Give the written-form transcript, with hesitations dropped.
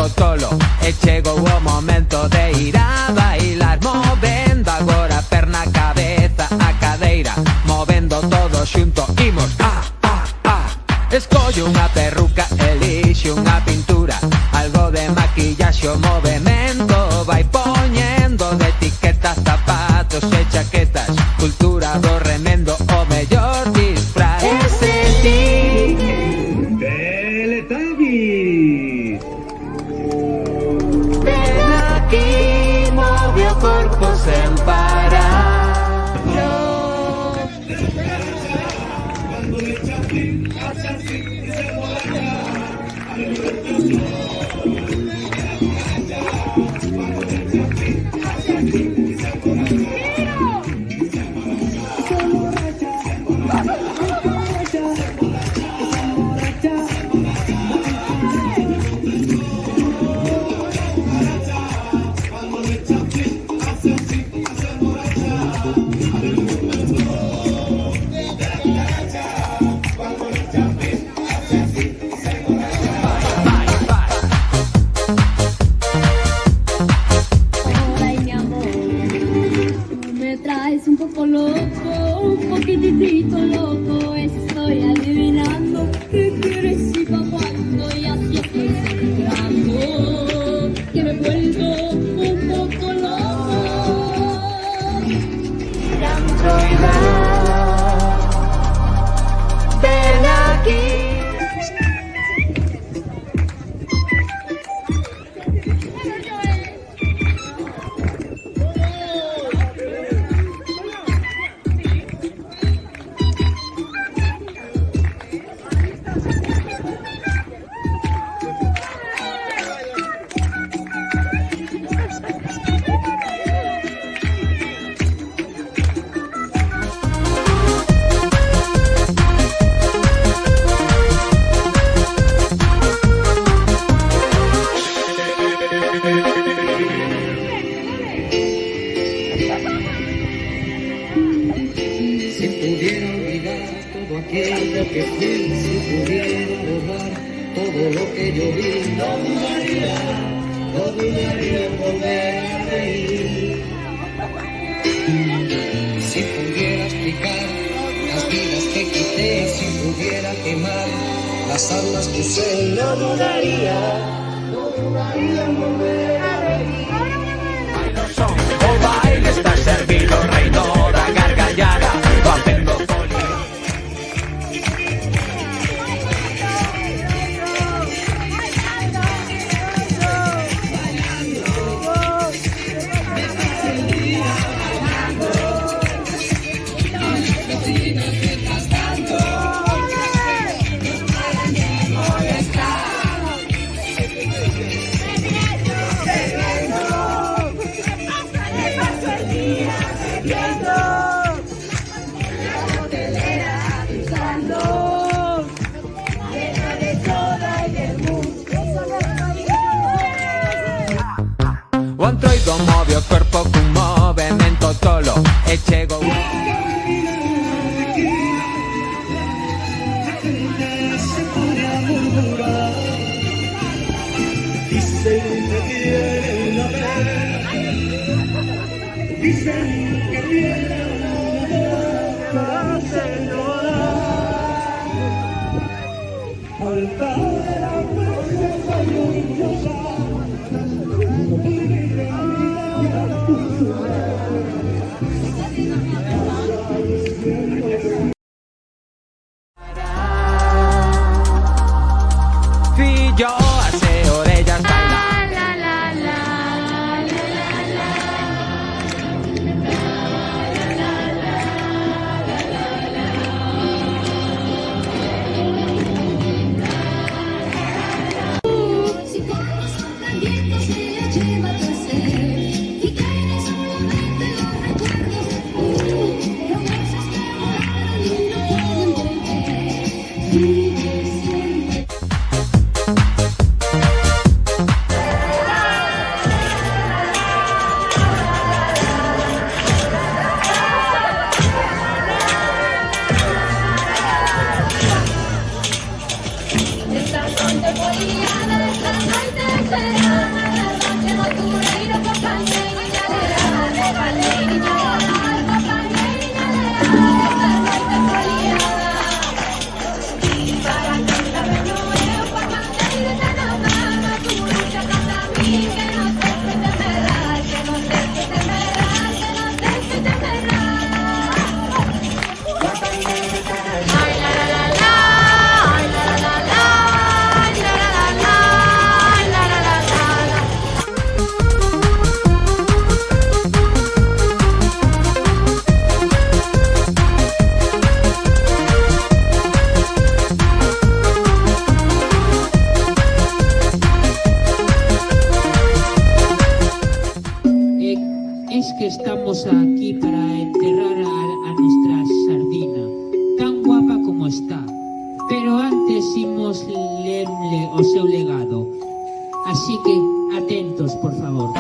momento tolo e chegou o momento de ir a bailar, movendo agora perna, cabeza, a cadeira, movendo todo xunto, imos escolle unha perruca, elixe unha pintura, algo de maquillaxe, o movemento vai poñendo de etiquetas, zapatos e chaquetas, cultura do remendo, o mellor disfraz é sentir Teletubbies. ven aquí, move o corpo sen parar. Un poco loco, un poquitito loco, estoy adivinando qué quieres y pa' cuándo, y así estoy celebrando que me vuelvo un poco loco. Ven aquí. Si pudiera olvidar todo aquello que fui, si pudiera borrar todo lo que yo vi, no dudaría en volver a reír. Si pudiera explicar las vidas que quité, si pudiera quemar las almas que usé, no dudaría en volver a reír. O baile está servido, reino da gargallada, facendo folia. O antroido move o corpo cun movemento tolo e chego Dicen que tiene una vez, dicen que tiene una vez, al cabo de la princesa lluviosa. Fillo hace orellas baila. Es que estamos aquí para enterrar a nuestra sardina, tan guapa como está. Pero antes imos lerle o seu legado. Así que atentos, por favor.